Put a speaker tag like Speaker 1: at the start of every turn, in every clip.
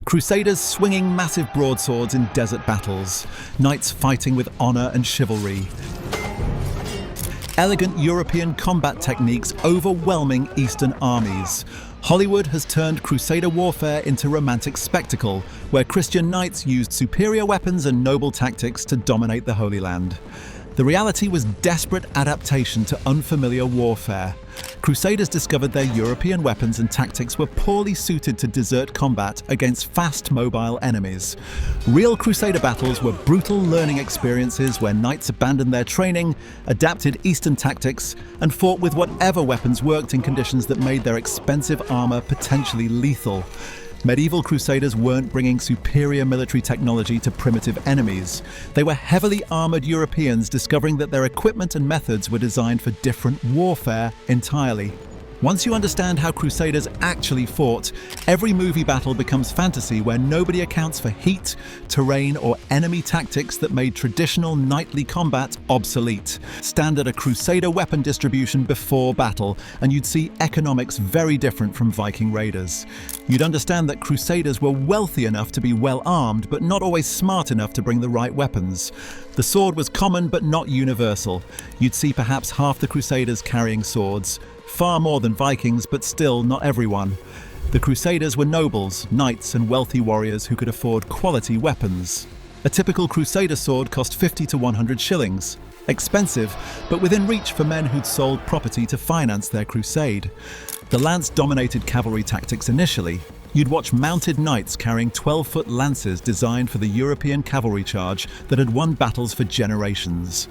Speaker 1: Crusaders swinging massive broadswords in desert battles, knights fighting with honor and chivalry. Elegant European combat techniques overwhelming Eastern armies. Hollywood has turned Crusader warfare into romantic spectacle, where Christian knights used superior weapons and noble tactics to dominate the Holy Land. The reality was desperate adaptation to unfamiliar warfare. Crusaders discovered their European weapons and tactics were poorly suited to desert combat against fast, mobile enemies. Real Crusader battles were brutal learning experiences where knights abandoned their training, adapted Eastern tactics, and fought with whatever weapons worked in conditions that made their expensive armor potentially lethal. Medieval Crusaders weren't bringing superior military technology to primitive enemies. They were heavily armored Europeans discovering that their equipment and methods were designed for different warfare entirely. Once you understand how Crusaders actually fought, every movie battle becomes fantasy where nobody accounts for heat, terrain, or enemy tactics that made traditional knightly combat obsolete. Stand at a Crusader weapon distribution before battle, and you'd see economics very different from Viking raiders. You'd understand that Crusaders were wealthy enough to be well armed, but not always smart enough to bring the right weapons. The sword was common but not universal. You'd see perhaps half the Crusaders carrying swords. Far more than Vikings, but still not everyone. The Crusaders were nobles, knights, and wealthy warriors who could afford quality weapons. A typical Crusader sword cost 50 to 100 shillings. Expensive, but within reach for men who'd sold property to finance their crusade. The lance dominated cavalry tactics initially. You'd watch mounted knights carrying 12-foot lances designed for the European cavalry charge that had won battles for generations.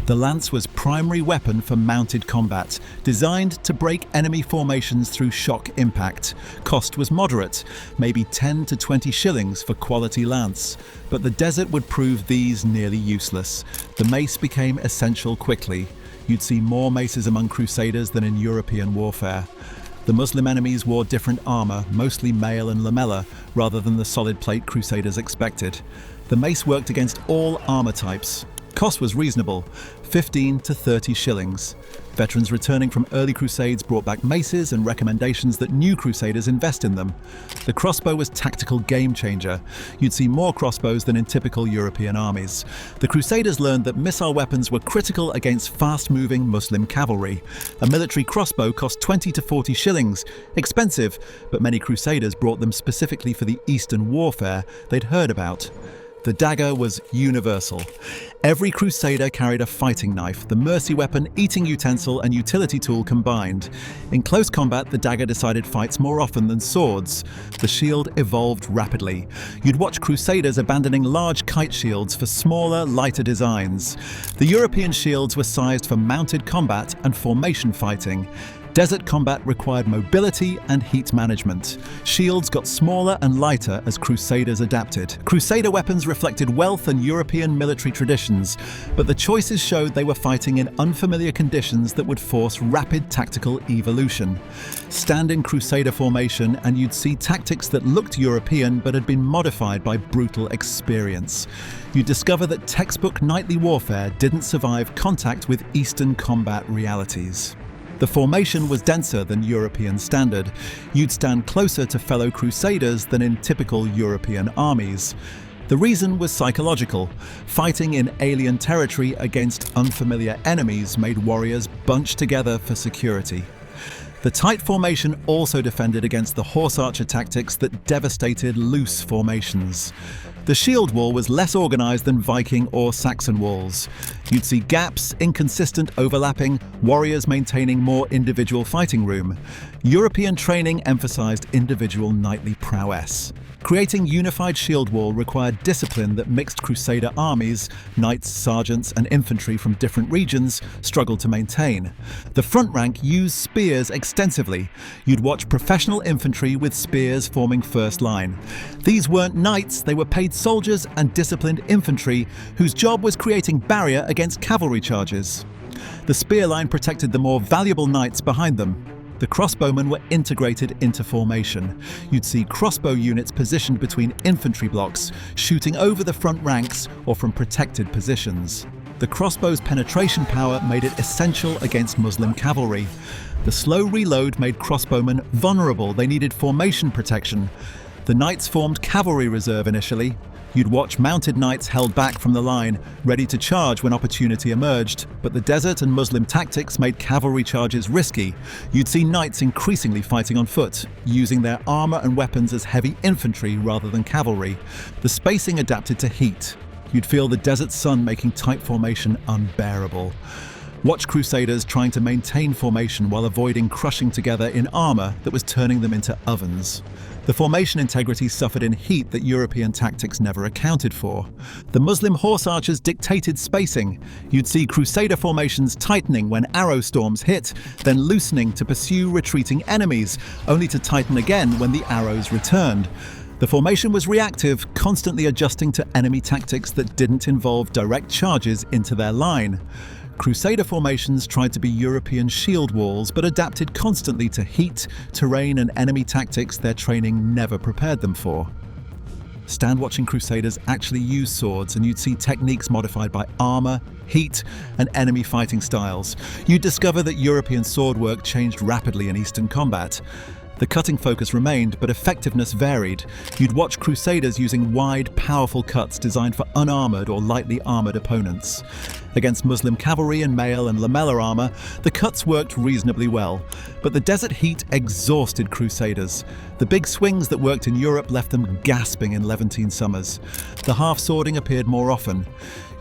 Speaker 1: The lance was primary weapon for mounted combat, designed to break enemy formations through shock impact. Cost was moderate, maybe 10 to 20 shillings for quality lance. But the desert would prove these nearly useless. The mace became essential quickly. You'd see more maces among Crusaders than in European warfare. The Muslim enemies wore different armor, mostly mail and lamella, rather than the solid plate Crusaders expected. The mace worked against all armor types. Cost was reasonable, 15 to 30 shillings. Veterans returning from early Crusades brought back maces and recommendations that new Crusaders invest in them. The crossbow was tactical game changer. You'd see more crossbows than in typical European armies. The Crusaders learned that missile weapons were critical against fast-moving Muslim cavalry. A military crossbow cost 20 to 40 shillings. Expensive, but many Crusaders brought them specifically for the Eastern warfare they'd heard about. The dagger was universal. Every Crusader carried a fighting knife, the mercy weapon, eating utensil, and utility tool combined. In close combat, the dagger decided fights more often than swords. The shield evolved rapidly. You'd watch Crusaders abandoning large kite shields for smaller, lighter designs. The European shields were sized for mounted combat and formation fighting. Desert combat required mobility and heat management. Shields got smaller and lighter as Crusaders adapted. Crusader weapons reflected wealth and European military traditions, but the choices showed they were fighting in unfamiliar conditions that would force rapid tactical evolution. Stand in Crusader formation and you'd see tactics that looked European but had been modified by brutal experience. You'd discover that textbook knightly warfare didn't survive contact with Eastern combat realities. The formation was denser than European standard. You'd stand closer to fellow Crusaders than in typical European armies. The reason was psychological. Fighting in alien territory against unfamiliar enemies made warriors bunch together for security. The tight formation also defended against the horse archer tactics that devastated loose formations. The shield wall was less organized than Viking or Saxon walls. You'd see gaps, inconsistent overlapping, warriors maintaining more individual fighting room. European training emphasized individual knightly prowess. Creating unified shield wall required discipline that mixed Crusader armies, knights, sergeants, and infantry from different regions, struggled to maintain. The front rank used spears extensively. You'd watch professional infantry with spears forming first line. These weren't knights, they were paid soldiers and disciplined infantry whose job was creating barrier against cavalry charges. The spear line protected the more valuable knights behind them. The crossbowmen were integrated into formation. You'd see crossbow units positioned between infantry blocks, shooting over the front ranks or from protected positions. The crossbow's penetration power made it essential against Muslim cavalry. The slow reload made crossbowmen vulnerable. They needed formation protection. The knights formed cavalry reserve initially. You'd watch mounted knights held back from the line, ready to charge when opportunity emerged, but the desert and Muslim tactics made cavalry charges risky. You'd see knights increasingly fighting on foot, using their armor and weapons as heavy infantry rather than cavalry. The spacing adapted to heat. You'd feel the desert sun making tight formation unbearable. Watch Crusaders trying to maintain formation while avoiding crushing together in armor that was turning them into ovens. The formation integrity suffered in heat that European tactics never accounted for. The Muslim horse archers dictated spacing. You'd see Crusader formations tightening when arrow storms hit, then loosening to pursue retreating enemies, only to tighten again when the arrows returned. The formation was reactive, constantly adjusting to enemy tactics that didn't involve direct charges into their line. Crusader formations tried to be European shield walls, but adapted constantly to heat, terrain, and enemy tactics their training never prepared them for. Stand-watching Crusaders actually used swords, and you'd see techniques modified by armor, heat, and enemy fighting styles. You'd discover that European swordwork changed rapidly in Eastern combat. The cutting focus remained, but effectiveness varied. You'd watch Crusaders using wide, powerful cuts designed for unarmored or lightly armored opponents. Against Muslim cavalry and mail and lamellar armor, the cuts worked reasonably well, but the desert heat exhausted Crusaders. The big swings that worked in Europe left them gasping in Levantine summers. The half-swording appeared more often.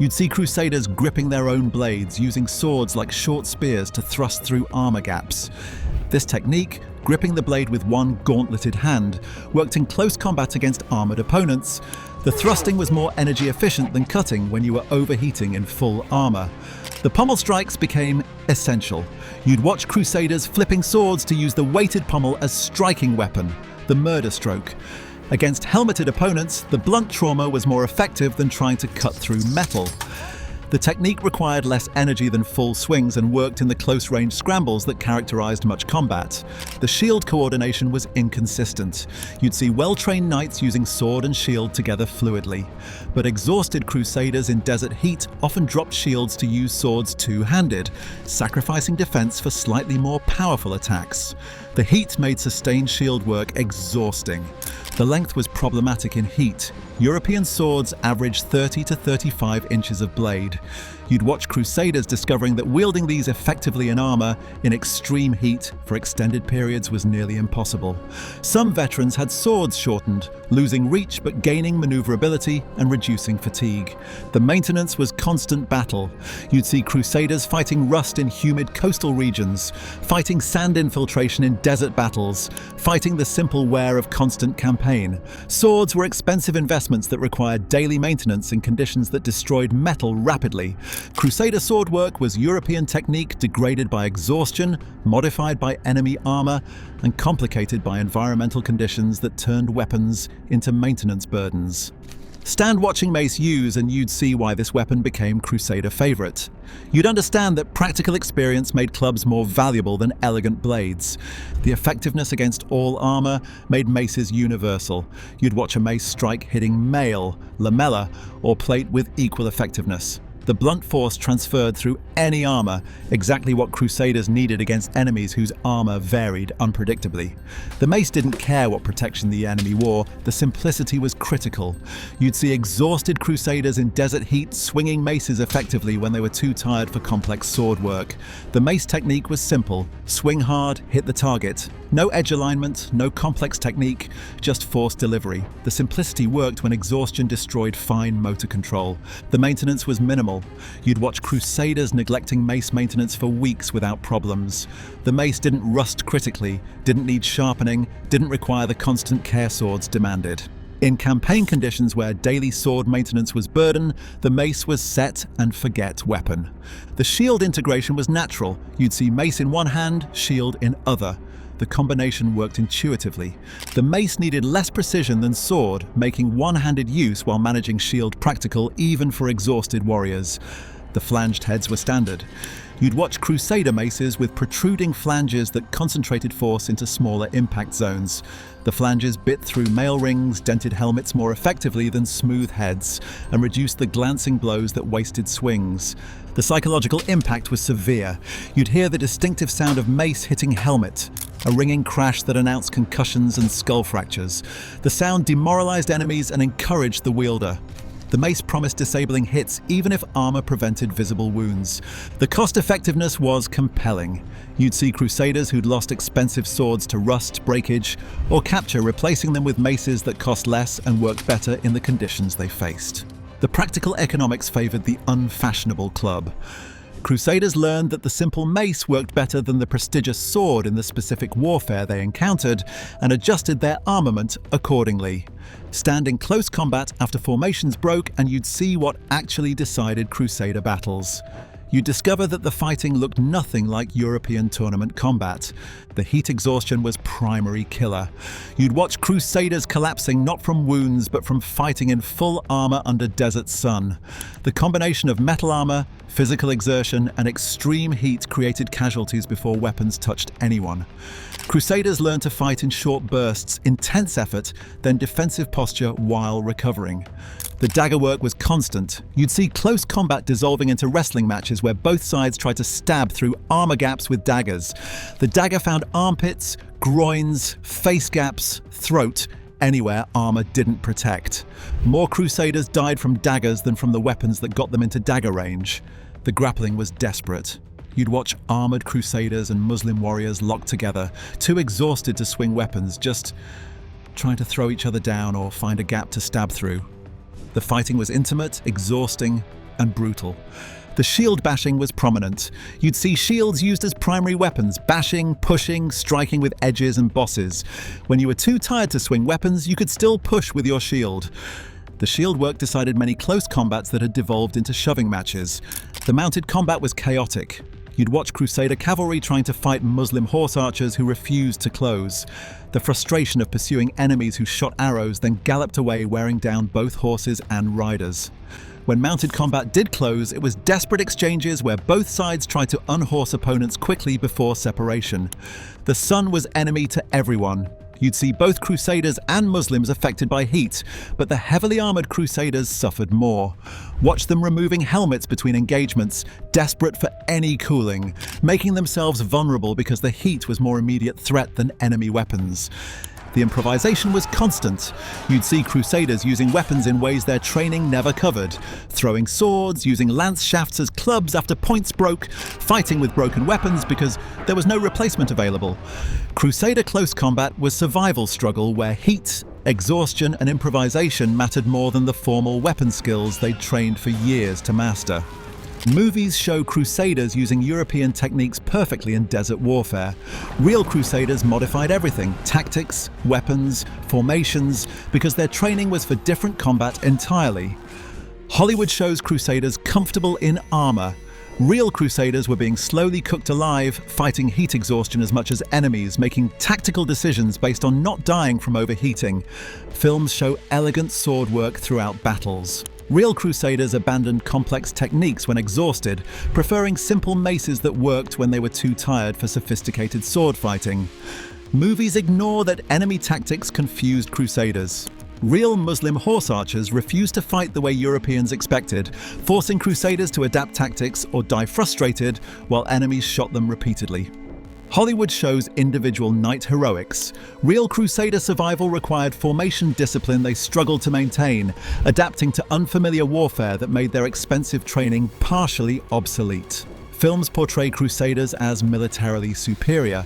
Speaker 1: You'd see Crusaders gripping their own blades, using swords like short spears to thrust through armor gaps. This technique, gripping the blade with one gauntleted hand, worked in close combat against armored opponents. The thrusting was more energy efficient than cutting when you were overheating in full armor. The pommel strikes became essential. You'd watch Crusaders flipping swords to use the weighted pommel as striking weapon, the murder stroke. Against helmeted opponents, the blunt trauma was more effective than trying to cut through metal. The technique required less energy than full swings and worked in the close-range scrambles that characterized much combat. The shield coordination was inconsistent. You'd see well-trained knights using sword and shield together fluidly. But exhausted Crusaders in desert heat often dropped shields to use swords two-handed, sacrificing defense for slightly more powerful attacks. The heat made sustained shield work exhausting. The length was problematic in heat. European swords averaged 30 to 35 inches of blade. You'd watch Crusaders discovering that wielding these effectively in armor in extreme heat for extended periods was nearly impossible. Some veterans had swords shortened, losing reach but gaining maneuverability and reducing fatigue. The maintenance was constant battle. You'd see Crusaders fighting rust in humid coastal regions, fighting sand infiltration in desert battles, fighting the simple wear of constant campaign. Swords were expensive investments that required daily maintenance in conditions that destroyed metal rapidly. Crusader sword work was European technique degraded by exhaustion, modified by enemy armor, and complicated by environmental conditions that turned weapons into maintenance burdens. Stand watching mace use and you'd see why this weapon became Crusader favorite. You'd understand that practical experience made clubs more valuable than elegant blades. The effectiveness against all armor made maces universal. You'd watch a mace strike hitting mail, lamella, or plate with equal effectiveness. The blunt force transferred through any armor, exactly what Crusaders needed against enemies whose armor varied unpredictably. The mace didn't care what protection the enemy wore, the simplicity was critical. You'd see exhausted Crusaders in desert heat swinging maces effectively when they were too tired for complex sword work. The mace technique was simple: swing hard, hit the target. No edge alignment, no complex technique, just force delivery. The simplicity worked when exhaustion destroyed fine motor control. The maintenance was minimal. You'd watch Crusaders neglecting mace maintenance for weeks without problems. The mace didn't rust critically, didn't need sharpening, didn't require the constant care swords demanded. In campaign conditions where daily sword maintenance was burden, the mace was set and forget weapon. The shield integration was natural. You'd see mace in one hand, shield in other. The combination worked intuitively. The mace needed less precision than sword, making one-handed use while managing shield practical even for exhausted warriors. The flanged heads were standard. You'd watch Crusader maces with protruding flanges that concentrated force into smaller impact zones. The flanges bit through mail rings, dented helmets more effectively than smooth heads, and reduced the glancing blows that wasted swings. The psychological impact was severe. You'd hear the distinctive sound of mace hitting helmet, a ringing crash that announced concussions and skull fractures. The sound demoralized enemies and encouraged the wielder. The mace promised disabling hits even if armor prevented visible wounds. The cost-effectiveness was compelling. You'd see Crusaders who'd lost expensive swords to rust, breakage, or capture, replacing them with maces that cost less and worked better in the conditions they faced. The practical economics favored the unfashionable club. Crusaders learned that the simple mace worked better than the prestigious sword in the specific warfare they encountered and adjusted their armament accordingly. Stand in close combat after formations broke and you'd see what actually decided Crusader battles. You'd discover that the fighting looked nothing like European tournament combat. The heat exhaustion was primary killer. You'd watch Crusaders collapsing not from wounds but from fighting in full armor under desert sun. The combination of metal armor, physical exertion, and extreme heat created casualties before weapons touched anyone. Crusaders learned to fight in short bursts, intense effort, then defensive posture while recovering. The dagger work was constant. You'd see close combat dissolving into wrestling matches where both sides tried to stab through armor gaps with daggers. The dagger found armpits, groins, face gaps, throat, anywhere armor didn't protect. More Crusaders died from daggers than from the weapons that got them into dagger range. The grappling was desperate. You'd watch armored Crusaders and Muslim warriors locked together, too exhausted to swing weapons, just trying to throw each other down or find a gap to stab through. The fighting was intimate, exhausting, and brutal. The shield bashing was prominent. You'd see shields used as primary weapons, bashing, pushing, striking with edges and bosses. When you were too tired to swing weapons, you could still push with your shield. The shield work decided many close combats that had devolved into shoving matches. The mounted combat was chaotic. You'd watch Crusader cavalry trying to fight Muslim horse archers who refused to close. The frustration of pursuing enemies who shot arrows then galloped away, wearing down both horses and riders. When mounted combat did close, it was desperate exchanges where both sides tried to unhorse opponents quickly before separation. The sun was enemy to everyone. You'd see both Crusaders and Muslims affected by heat, but the heavily armored Crusaders suffered more. Watch them removing helmets between engagements, desperate for any cooling, making themselves vulnerable because the heat was more immediate threat than enemy weapons. The improvisation was constant. You'd see Crusaders using weapons in ways their training never covered, throwing swords, using lance shafts as clubs after points broke, fighting with broken weapons because there was no replacement available. Crusader close combat was survival struggle where heat, exhaustion, and improvisation mattered more than the formal weapon skills they'd trained for years to master. Movies show Crusaders using European techniques perfectly in desert warfare. Real Crusaders modified everything: tactics, weapons, formations, because their training was for different combat entirely. Hollywood shows Crusaders comfortable in armor. Real Crusaders were being slowly cooked alive, fighting heat exhaustion as much as enemies, making tactical decisions based on not dying from overheating. Films show elegant sword work throughout battles. Real Crusaders abandoned complex techniques when exhausted, preferring simple maces that worked when they were too tired for sophisticated sword fighting. Movies ignore that enemy tactics confused Crusaders. Real Muslim horse archers refused to fight the way Europeans expected, forcing Crusaders to adapt tactics or die frustrated while enemies shot them repeatedly. Hollywood shows individual knight heroics. Real Crusader survival required formation discipline they struggled to maintain, adapting to unfamiliar warfare that made their expensive training partially obsolete. Films portray Crusaders as militarily superior.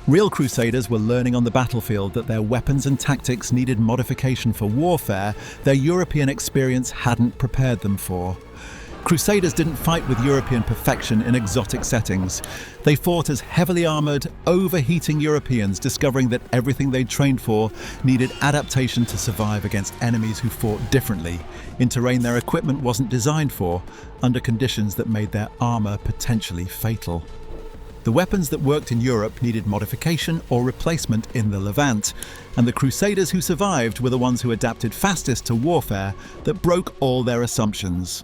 Speaker 1: Real Crusaders were learning on the battlefield that their weapons and tactics needed modification for warfare their European experience hadn't prepared them for. Crusaders didn't fight with European perfection in exotic settings. They fought as heavily armored, overheating Europeans, discovering that everything they'd trained for needed adaptation to survive against enemies who fought differently, in terrain their equipment wasn't designed for, under conditions that made their armor potentially fatal. The weapons that worked in Europe needed modification or replacement in the Levant, and the Crusaders who survived were the ones who adapted fastest to warfare that broke all their assumptions.